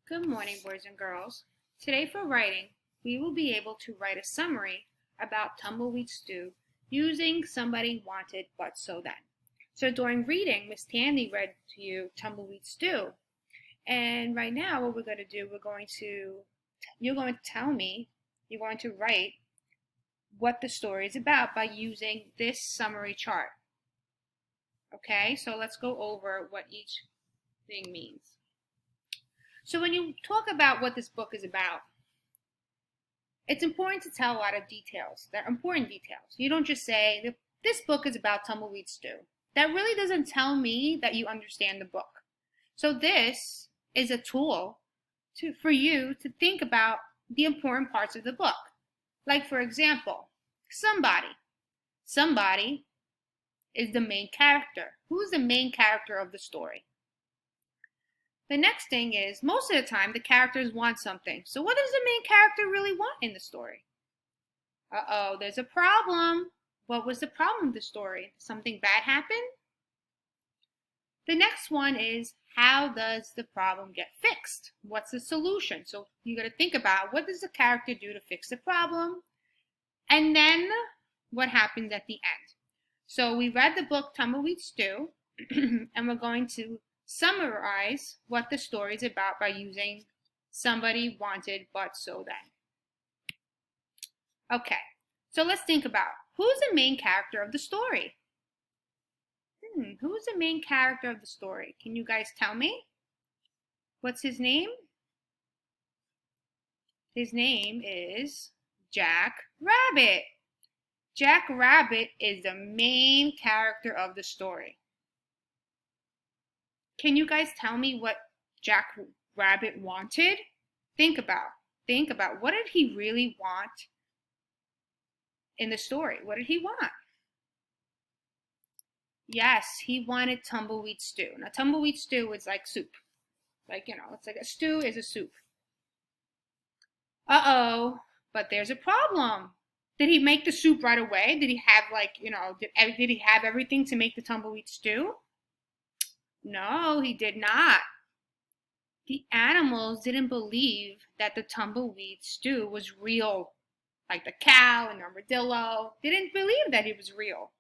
Good morning, boys and girls. Today for writing, we will be able to write a summary about Tumbleweed Stew using Somebody Wanted But So Then. So during reading, Miss Tandy read to you Tumbleweed Stew. And right now what we're going to do, you're going to tell me, you're going to write what the story is about by using this summary chart. Okay, so let's go over what each thing means. So when you talk about what this book is about, it's important to tell a lot of details. They're important details. You don't just say, this book is about Tumbleweed Stew. That really doesn't tell me that you understand the book. So this is a tool for you to think about the important parts of the book. Like, for example, somebody. Somebody is the main character. Who's the main character of the story? The next thing is, most of the time, the characters want something. So what does the main character really want in the story? Uh-oh, there's a problem. What was the problem of the story? Something bad happen? The next one is, how does the problem get fixed? What's the solution? So you got to think about, what does the character do to fix the problem? And then, what happens at the end? So we read the book Tumbleweed Stew, and we're going to summarize what the story is about by using Somebody Wanted But So Then. Okay, so let's think about, who's the main character of the story? Who's the main character of the story? Can you guys tell me? What's his name? His name is Jack Rabbit. Jack Rabbit is the main character of the story. Can you guys tell me what Jack Rabbit wanted? Think about, what did he really want in the story? What did he want? Yes, he wanted tumbleweed stew. Now, tumbleweed stew is like soup. It's like a stew is a soup. Uh-oh, but there's a problem. Did he make the soup right away? Did he have did he have everything to make the tumbleweed stew? No, he did not. The animals didn't believe that the tumbleweed stew was real. Like the cow and the armadillo didn't believe that it was real.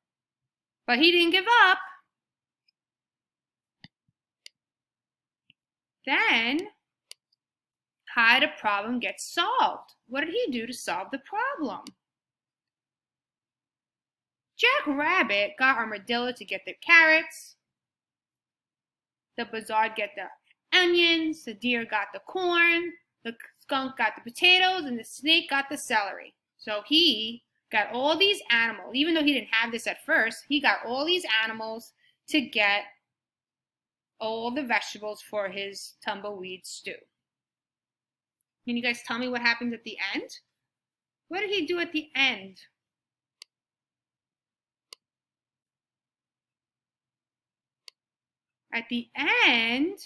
But he didn't give up. Then, how did the problem get solved? What did he do to solve the problem? Jack Rabbit got Armadillo to get the carrots. The buzzard got the onions, the deer got the corn, the skunk got the potatoes, and the snake got the celery. So he got all these animals, even though he didn't have this at first, he got all these animals to get all the vegetables for his tumbleweed stew. Can you guys tell me what happens at the end? What did he do at the end? At the end,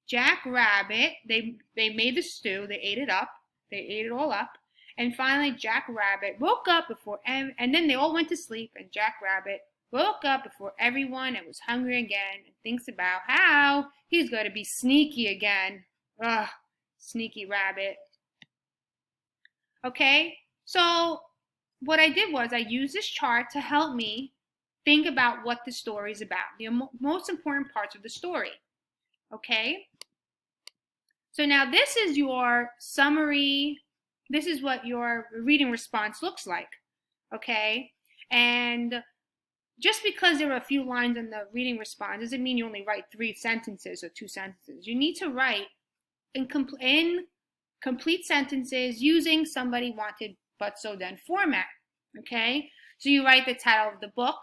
Jack Rabbit, they made the stew, they ate it up, they ate it all up, and finally Jack Rabbit woke up and then they all went to sleep, and Jack Rabbit woke up before everyone and was hungry again and thinks about how he's going to be sneaky again. Ugh, sneaky rabbit. Okay, so what I did was I used this chart to help me think about what the story is about, the most important parts of the story, okay? So now this is your summary. This is what your reading response looks like, okay? And just because there are a few lines in the reading response doesn't mean you only write 3 sentences or 2 sentences. You need to write in complete sentences using Somebody Wanted But So Then format, okay? So you write the title of the book.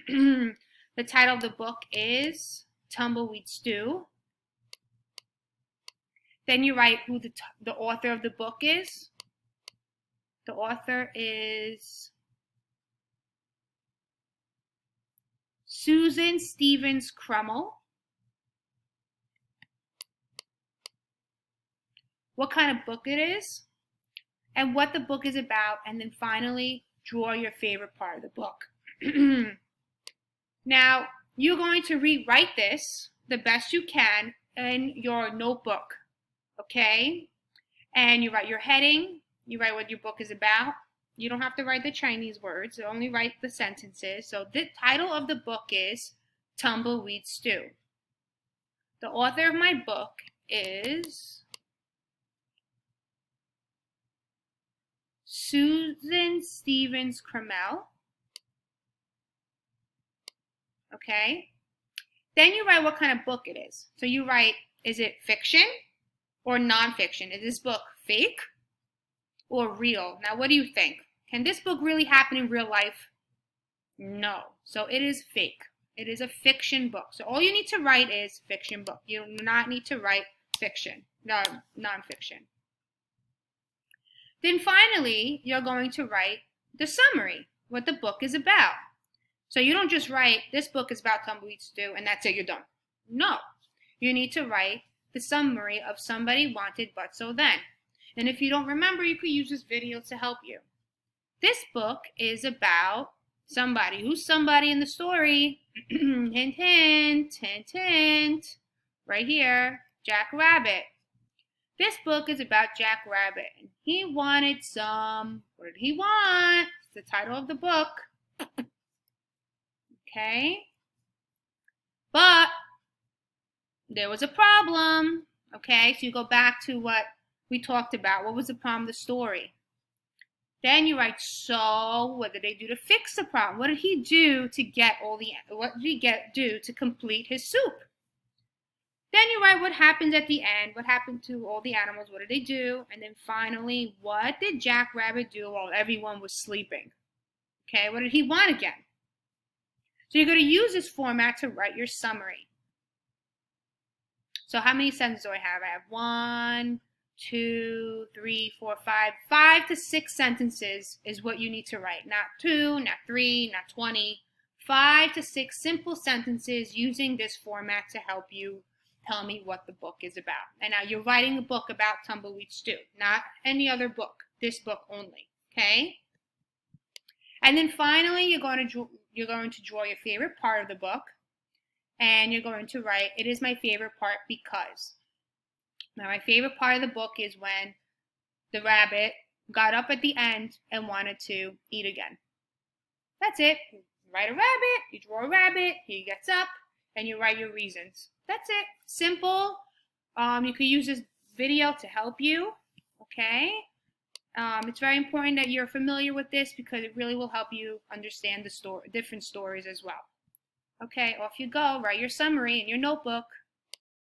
The title of the book is Tumbleweed Stew. Then you write who the author of the book is. The author is Susan Stevens Crummell. What kind of book it is, and what the book is about, and then finally draw your favorite part of the book. Now, you're going to rewrite this the best you can in your notebook, okay? And you write your heading, you write what your book is about. You don't have to write the Chinese words, only write the sentences. So the title of the book is Tumbleweed Stew. The author of my book is Susan Stevens Cramell. Okay? Then you write what kind of book it is. So you write, is it fiction or nonfiction? Is this book fake or real? Now, what do you think? Can this book really happen in real life? No. So it is fake. It is a fiction book. So all you need to write is fiction book. You do not need to write fiction, no, nonfiction. Then finally, you're going to write the summary, what the book is about. So you don't just write, this book is about Tumbleweed Stew, and that's it, you're done. No. You need to write the summary of Somebody Wanted But So Then. And if you don't remember, you could use this video to help you. This book is about somebody. Who's somebody in the story? Hint, hint, hint, hint. Right here, Jack Rabbit. This book is about Jack Rabbit. He wanted some, what did he want? It's the title of the book. Okay? But there was a problem. Okay, so you go back to what we talked about. What was the problem of the story? Then you write, so what did they do to fix the problem? What did he do to get what did he do to complete his soup? Then you write what happened at the end, what happened to all the animals, what did they do? And then finally, what did Jack Rabbit do while everyone was sleeping? Okay, what did he want again? So you're going to use this format to write your summary. So how many sentences do I have? I have 1, 2, 3, 4, 5. 5 to 6 sentences is what you need to write. Not 2, not 3, not 20. 5 to 6 simple sentences using this format to help you tell me what the book is about. And now you're writing a book about Tumbleweed Stew, not any other book. This book only, okay? And then finally, you're going to draw your favorite part of the book, and you're going to write, it is my favorite part because. Now, my favorite part of the book is when the rabbit got up at the end and wanted to eat again. That's it. You write a rabbit, you draw a rabbit, he gets up, and you write your reasons. That's it. Simple. You could use this video to help you, okay? It's very important that you're familiar with this because it really will help you understand the different stories as well. Okay, off you go. Write your summary in your notebook.